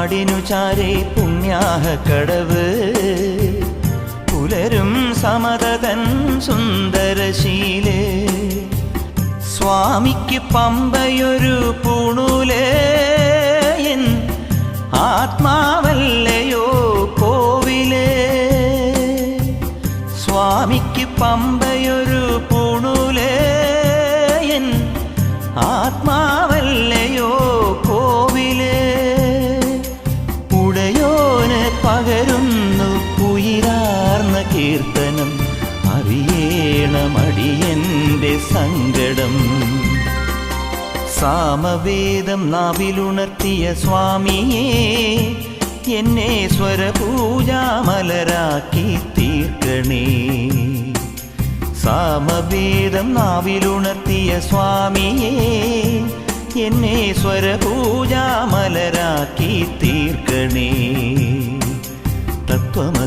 കാടിനു ചാരെ പുണ്യാഹ കടവ് പുലരും സമതതൻ സുന്ദരശീലേ സ്വാമിക്ക് പമ്പയൊരു പൂണൂലേ എൻ ആത്മാവല്ലയോ കോവിലേ സ്വാമിക്ക് പമ്പയൊരു പൂണൂലേ എൻ ആത്മാവല്ലയോ കോവിലേ ഉടയോന് പകരുന്നു ഉയിരാർന്ന കീർത്തനം അറിയേണമടിയന്റെ സങ്കടം സാമവേദം നാവിലുണർത്തിയ സ്വാമിയേ എന്നെ സ്വരപൂജാമലരാക്കി തീർക്കണേ സാമവേദം നാവിലുണർത്തിയ സ്വാമിയേ എന്നെ സ്വരപൂജാമലരാക്കി തീർക്കണേ തത്വമ